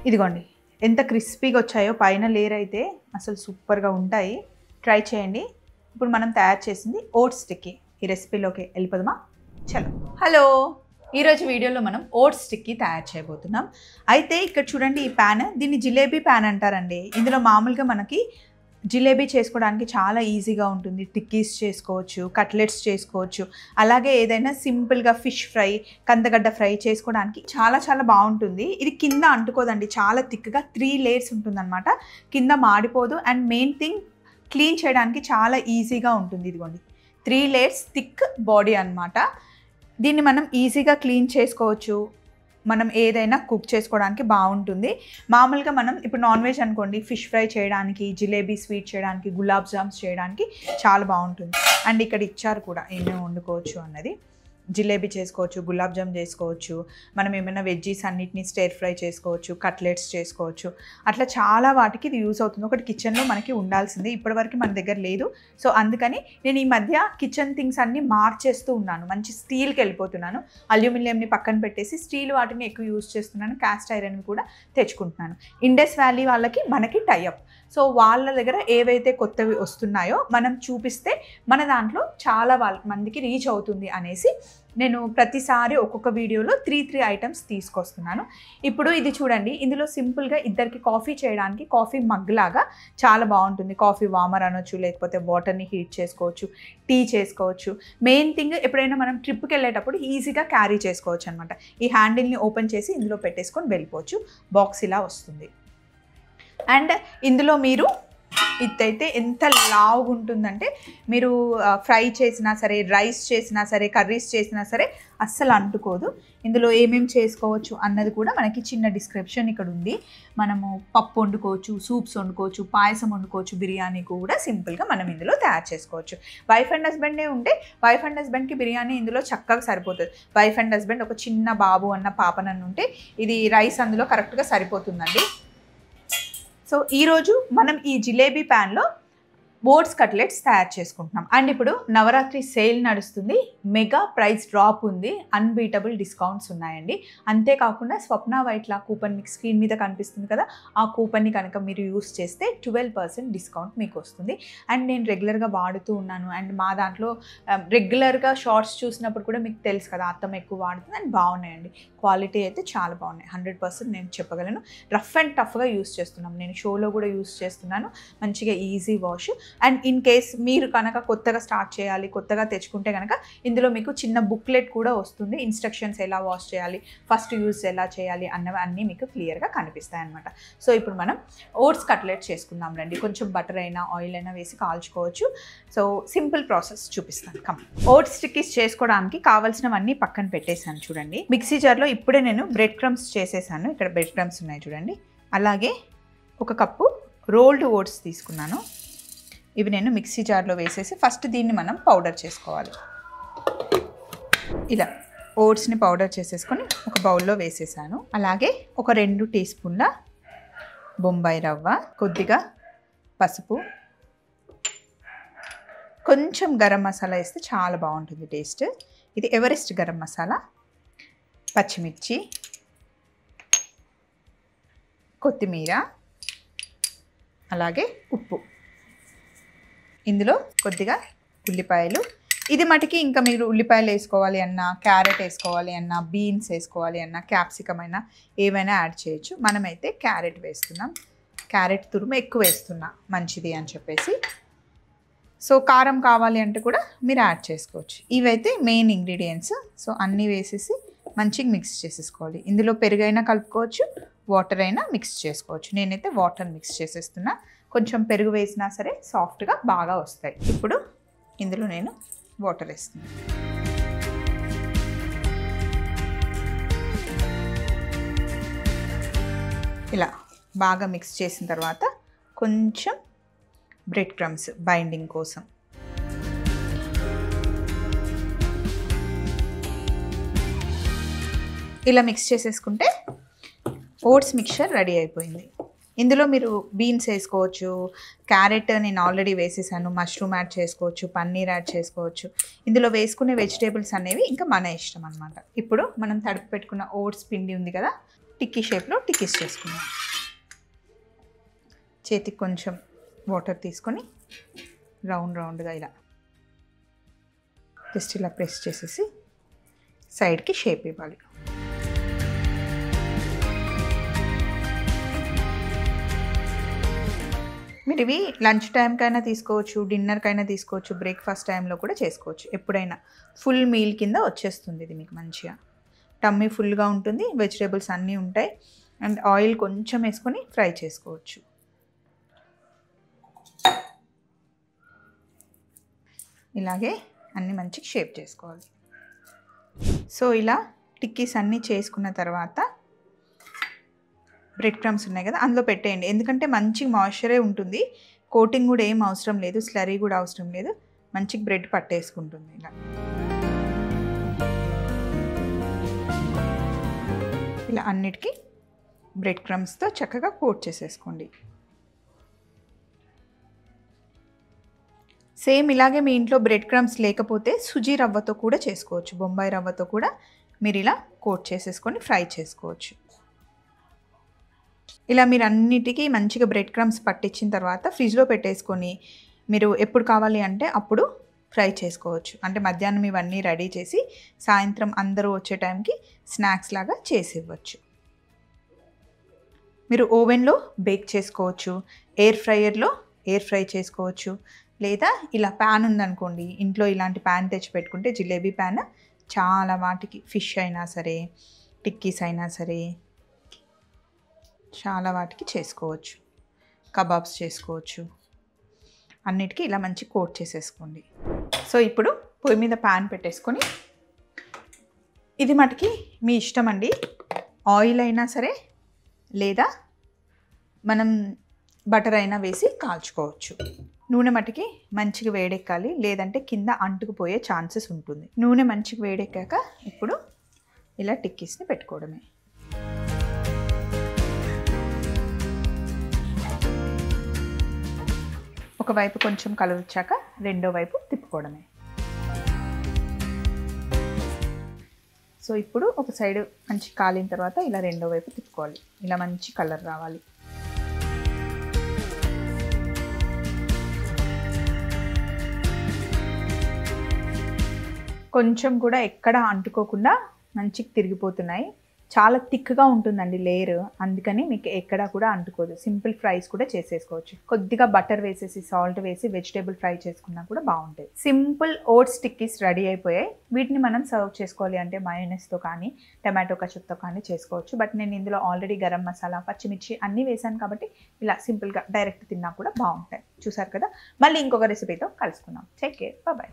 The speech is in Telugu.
ఇదిగోండి ఎంత క్రిస్పీగా వచ్చాయో, పైన లేయర్ అయితే అసలు సూపర్గా ఉంటాయి. ట్రై చేయండి. ఇప్పుడు మనం తయారు చేసింది ఓట్స్ స్టిక్కీ. ఈ రెసిపీలోకి వెళ్ళిపోదామా? చలో. హలో, ఈరోజు వీడియోలో మనం ఓట్స్ స్టిక్కీ తయారు చేయబోతున్నాం. అయితే ఇక్కడ చూడండి, ఈ ప్యాన్, దీన్ని జిలేబీ ప్యాన్ అంటారండి. ఇందులో మామూలుగా మనకి జిలేబీ చేసుకోవడానికి చాలా ఈజీగా ఉంటుంది. టిక్కీస్ చేసుకోవచ్చు, కట్లెట్స్ చేసుకోవచ్చు, అలాగే ఏదైనా సింపుల్గా ఫిష్ ఫ్రై, కందగడ్డ ఫ్రై చేసుకోవడానికి చాలా చాలా బాగుంటుంది. ఇది కింద అంటుకోదండి, చాలా థిక్గా 3 లేయర్స్ ఉంటుందన్నమాట. కింద మాడిపోదు. అండ్ మెయిన్ థింగ్, క్లీన్ చేయడానికి చాలా ఈజీగా ఉంటుంది. ఇదిగోండి 3 లేయర్స్ థిక్ బాడీ అన్నమాట. దీన్ని మనం ఈజీగా క్లీన్ చేసుకోవచ్చు. మనం ఏదైనా కుక్ చేసుకోవడానికి బాగుంటుంది. మామూలుగా మనం ఇప్పుడు నాన్ వెజ్ అనుకోండి, ఫిష్ ఫ్రై చేయడానికి, జిలేబీ స్వీట్ చేయడానికి, గులాబ్ జామ్స్ చేయడానికి చాలా బాగుంటుంది. అండ్ ఇక్కడ ఇచ్చారు కూడా ఏమేమి వండుకోవచ్చు అన్నది. జిలేబీ చేసుకోవచ్చు, గులాబ్ జామ్ చేసుకోవచ్చు, మనం ఏమైనా వెజ్జీస్ అన్నిటినీ స్టేర్ ఫ్రై చేసుకోవచ్చు, కట్లెట్స్ చేసుకోవచ్చు. అట్లా చాలా వాటికి ఇది యూజ్ అవుతుంది. ఒకటి కిచెన్లో మనకి ఉండాల్సిందే, ఇప్పటివరకు మన దగ్గర లేదు. సో అందుకని నేను ఈ మధ్య కిచెన్ థింగ్స్ అన్నీ మార్చేస్తూ ఉన్నాను. మంచి స్టీల్కి వెళ్ళిపోతున్నాను. అల్యూమినియంని పక్కన పెట్టేసి స్టీల్ వాటిని ఎక్కువ యూజ్ చేస్తున్నాను. కాస్ట్ ఐరన్వి కూడా తెచ్చుకుంటున్నాను. ఇండస్ వ్యాలీ వాళ్ళకి మనకి టైఅప్. సో వాళ్ళ దగ్గర ఏవైతే కొత్తవి వస్తున్నాయో మనం చూపిస్తే మన దాంట్లో చాలా మందికి రీచ్ అవుతుంది అనేసి నేను ప్రతిసారి ఒక్కొక్క వీడియోలో 3 ఐటమ్స్ తీసుకొస్తున్నాను. ఇప్పుడు ఇది చూడండి, ఇందులో సింపుల్గా ఇద్దరికి కాఫీ చేయడానికి కాఫీ మగ్ లాగా చాలా బాగుంటుంది. కాఫీ వార్మర్ అనొచ్చు, లేకపోతే వాటర్ని హీట్ చేసుకోవచ్చు, టీ చేసుకోవచ్చు. మెయిన్ థింగ్, ఎప్పుడైనా మనం ట్రిప్కి వెళ్ళేటప్పుడు ఈజీగా క్యారీ చేసుకోవచ్చు అనమాట. ఈ హ్యాండిల్ని ఓపెన్ చేసి ఇందులో పెట్టేసుకొని వెళ్ళిపోవచ్చు. బాక్స్ ఇలా వస్తుంది. అండ్ ఇందులో మీరు ఇదైతే ఎంత లావుగా ఉంటుందంటే, మీరు ఫ్రై చేసినా సరే, రైస్ చేసినా సరే, కర్రీస్ చేసినా సరే అస్సలు అంటుకోదు. ఇందులో ఏమేమి చేసుకోవచ్చు అన్నది కూడా మనకి చిన్న డిస్క్రిప్షన్ ఇక్కడ ఉంది. మనము పప్పు వండుకోవచ్చు, సూప్స్ వండుకోవచ్చు, పాయసం వండుకోవచ్చు, బిర్యానీ కూడా సింపుల్గా మనం ఇందులో తయారు చేసుకోవచ్చు. వైఫ్ అండ్ హస్బెండే ఉంటే వైఫ్ అండ్ హస్బెండ్కి బిర్యానీ ఇందులో చక్కగా సరిపోతుంది. వైఫ్ అండ్ హస్బెండ్, ఒక చిన్న బాబు అన్న పాపనన్ను ఉంటే ఇది రైస్ అందులో కరెక్ట్గా సరిపోతుందండి. సో ఈరోజు మనం ఈ జిలేబీ ప్యాన్లో ఓట్స్ కట్లెట్స్ తయారు చేసుకుంటున్నాం. అండ్ ఇప్పుడు నవరాత్రి సేల్ నడుస్తుంది, మెగా ప్రైస్ డ్రాప్ ఉంది, అన్బీటబుల్ డిస్కౌంట్స్ ఉన్నాయండి. అంతేకాకుండా స్వప్న వైట్లా కూపన్ మీకు స్క్రీన్ మీద కనిపిస్తుంది కదా, ఆ కూపన్ని కనుక మీరు యూస్ చేస్తే 12% డిస్కౌంట్ మీకు వస్తుంది. అండ్ నేను రెగ్యులర్గా వాడుతూ ఉన్నాను. అండ్ మా దాంట్లో రెగ్యులర్గా షార్ట్స్ చూసినప్పుడు కూడా మీకు తెలుసు కదా, అత్తమ్మ ఎక్కువ వాడుతుంది. అండ్ బాగున్నాయండి, క్వాలిటీ అయితే చాలా బాగున్నాయి. 100% నేను చెప్పగలను. రఫ్ అండ్ టఫ్గా యూస్ చేస్తున్నాం. నేను షోలో కూడా యూస్ చేస్తున్నాను. మంచిగా easy wash. And in case మీరు కనుక కొత్తగా స్టార్ట్ చేయాలి, కొత్తగా తెచ్చుకుంటే కనుక ఇందులో మీకు చిన్న బుక్లెట్ కూడా వస్తుంది. ఇన్స్ట్రక్షన్స్ ఎలా వాష్ చేయాలి, ఫస్ట్ యూజ్ ఎలా చేయాలి అన్నవి అన్నీ మీకు క్లియర్గా కనిపిస్తాయి అన్నమాట. సో ఇప్పుడు మనం ఓట్స్ కట్లెట్ చేసుకుందాం రండి. కొంచెం బటర్ అయినా ఆయిల్ అయినా వేసి కాల్చుకోవచ్చు. సో సింపుల్ ప్రాసెస్ చూపిస్తాను. కమ్. ఓట్స్ స్టిక్కీస్ చేసుకోవడానికి కావాల్సినవన్నీ పక్కన పెట్టేశాను చూడండి. మిక్సీ జార్లో ఇప్పుడే నేను బ్రెడ్ క్రమ్స్ చేసేసాను. ఇక్కడ బ్రెడ్ క్రమ్స్ ఉన్నాయి చూడండి. అలాగే 1 కప్పు రోల్డ్ ఓట్స్ తీసుకున్నాను. ఇవి నేను మిక్సీ జార్లో వేసేసి ఫస్ట్ దీన్ని మనం పౌడర్ చేసుకోవాలి. ఇలా ఓట్స్ని పౌడర్ చేసేసుకొని ఒక బౌల్లో వేసేసాను. అలాగే ఒక 2 టీ స్పూన్ల బొంబాయి రవ్వ, కొద్దిగా పసుపు, కొంచెం గరం మసాలా వేస్తే చాలా బాగుంటుంది టేస్ట్. ఇది ఎవరెస్ట్ గరం మసాలా, పచ్చిమిర్చి, కొత్తిమీర, అలాగే ఉప్పు. ఇందులో కొద్దిగా ఉల్లిపాయలు. ఇది మటుకి ఇంకా మీరు ఉల్లిపాయలు వేసుకోవాలి అన్నా, క్యారెట్ వేసుకోవాలి అన్నా, బీన్స్ వేసుకోవాలి అన్నా, క్యాప్సికమ్ అయినా ఏమైనా యాడ్ చేయొచ్చు. మనమైతే క్యారెట్ వేస్తున్నాం. క్యారెట్ తురుము ఎక్కువ వేస్తున్నా, మంచిది అని చెప్పేసి. సో కారం కావాలి అంటే కూడా మీరు యాడ్ చేసుకోవచ్చు. ఇవైతే మెయిన్ ఇంగ్రీడియంట్స్. సో అన్నీ వేసేసి మంచిగా మిక్స్ చేసేసుకోవాలి. ఇందులో పెరుగైనా కలుపుకోవచ్చు, వాటర్ అయినా మిక్స్ చేసుకోవచ్చు. నేనైతే వాటర్ మిక్స్ చేసేస్తున్నా. కొంచెం పెరుగు వేసినా సరే సాఫ్ట్గా బాగా వస్తాయి. ఇప్పుడు ఇందులో నేను వాటర్ వేస్తున్నాను. ఇలా బాగా మిక్స్ చేసిన తర్వాత కొంచెం బ్రెడ్ క్రమ్స్ బైండింగ్ కోసం. ఇలా మిక్స్ చేసేసుకుంటే ఓట్స్ మిక్చర్ రెడీ అయిపోయింది. ఇందులో మీరు బీన్స్ వేసుకోవచ్చు, క్యారెట్ నేను ఆల్రెడీ వేసేసాను, మష్రూమ్ యాడ్ చేసుకోవచ్చు, పన్నీర్ యాడ్ చేసుకోవచ్చు. ఇందులో వేసుకునే వెజిటేబుల్స్ అనేవి ఇంకా మన ఇష్టం అన్నమాట. ఇప్పుడు మనం తడిపి పెట్టుకున్న ఓట్స్ పిండి ఉంది కదా, టిక్కీ షేప్లో టిక్కీస్ చేసుకుందాం. చేతికి కొంచెం వాటర్ తీసుకొని రౌండ్గా ఇలా జస్ట్ ఇలా ప్రెస్ చేసేసి సైడ్కి షేప్ ఇవ్వాలి. మీరు ఇవి లంచ్ టైంకైనా తీసుకోవచ్చు, డిన్నర్కైనా తీసుకోవచ్చు, బ్రేక్ఫాస్ట్ టైంలో కూడా చేసుకోవచ్చు. ఎప్పుడైనా ఫుల్ మీల్ కింద వచ్చేస్తుంది ఇది మీకు మంచిగా. టమ్మీ ఫుల్గా ఉంటుంది, వెజిటేబుల్స్ అన్నీ ఉంటాయి. అండ్ ఆయిల్ కొంచెం వేసుకొని ఫ్రై చేసుకోవచ్చు. ఇలాగే అన్నీ మంచిగా షేప్ చేసుకోవాలి. సో ఇలా టిక్కీస్ అన్నీ చేసుకున్న తర్వాత బ్రెడ్ క్రమ్స్ ఉన్నాయి కదా, అందులో పెట్టేయండి. ఎందుకంటే మంచి మాయిశ్చరే ఉంటుంది, కోటింగ్ కూడా ఏం అవసరం లేదు, స్లరీ కూడా అవసరం లేదు. మంచిగా బ్రెడ్ పట్టేసుకుంటుంది. ఇలా అన్నిటికీ బ్రెడ్ క్రమ్స్తో చక్కగా కోట్ చేసేసుకోండి. సేమ్ ఇలాగే మీ ఇంట్లో బ్రెడ్ క్రమ్స్ లేకపోతే సుజీ రవ్వతో కూడా చేసుకోవచ్చు, బొంబాయి రవ్వతో కూడా మీరు ఇలా కోట్ చేసేసుకొని ఫ్రై చేసుకోవచ్చు. ఇలా మీరు అన్నిటికీ మంచిగా బ్రెడ్ క్రమ్స్ పట్టించిన తర్వాత ఫ్రిడ్జ్లో పెట్టేసుకొని మీరు ఎప్పుడు కావాలి అంటే అప్పుడు ఫ్రై చేసుకోవచ్చు. అంటే మధ్యాహ్నం ఇవన్నీ రెడీ చేసి సాయంత్రం అందరూ వచ్చే టైంకి స్నాక్స్ లాగా చేసి ఇవ్వచ్చు. మీరు ఓవెన్లో బేక్ చేసుకోవచ్చు, ఎయిర్ ఫ్రైయర్లో ఎయిర్ ఫ్రై చేసుకోవచ్చు. లేదా ఇలా ప్యాన్ ఉందనుకోండి, ఇంట్లో ఇలాంటి ప్యాన్ తెచ్చి పెట్టుకుంటే జిలేబీ ప్యాన్ చాలా వాటికి, ఫిష్ అయినా సరే, టిక్కీస్ అయినా సరే, చాలా వాటికి చేసుకోవచ్చు. కబాబ్స్ చేసుకోవచ్చు. అన్నిటికీ ఇలా మంచి కోట్ చేసేసుకోండి. సో ఇప్పుడు పొయ్యి మీద ప్యాన్ పెట్టేసుకొని, ఇది మటుకి మీ ఇష్టం అండి, ఆయిల్ అయినా సరే లేదా మనం బటర్ అయినా వేసి కాల్చుకోవచ్చు. నూనె మటుకి మంచిగా వేడెక్కాలి, లేదంటే కింద అంటుకుపోయే ఛాన్సెస్ ఉంటుంది. నూనె మంచిగా వేడెక్కాక ఇప్పుడు ఇలా టిక్కీస్ని పెట్టుకోవడమే. ఒకవైపు కొంచెం కలర్ వచ్చాక రెండో వైపు తిప్పుకోవడమే. సో ఇప్పుడు ఒక సైడ్ మంచి కాలిన తర్వాత ఇలా రెండో వైపు తిప్పుకోవాలి. ఇలా మంచి కలర్ రావాలి. కొంచెం కూడా ఎక్కడ అంటుకోకుండా మంచిగా తిరిగిపోతున్నాయి. చాలా థిక్గా ఉంటుందండి లేయర్, అందుకని మీకు ఎక్కడ కూడా అంటుకోదు. సింపుల్ ఫ్రైస్ కూడా చేసేసుకోవచ్చు. కొద్దిగా బటర్ వేసేసి సాల్ట్ వేసి వెజిటేబుల్ ఫ్రై చేసుకున్నా కూడా బాగుంటాయి. సింపుల్ ఓట్స్ టిక్కీస్ రెడీ అయిపోయాయి. వీటిని మనం సర్వ్ చేసుకోవాలి అంటే మయోనీస్తో కానీ టమాటో కచప్తో కానీ చేసుకోవచ్చు. బట్ నేను ఇందులో ఆల్రెడీ గరం మసాలా, పచ్చిమిర్చి అన్నీ వేసాను కాబట్టి ఇలా సింపుల్గా డైరెక్ట్ తిన్నా కూడా బాగుంటాయి. చూసారు కదా, మళ్ళీ ఇంకొక రెసిపీతో కలుసుకుందాం. Take care, bye.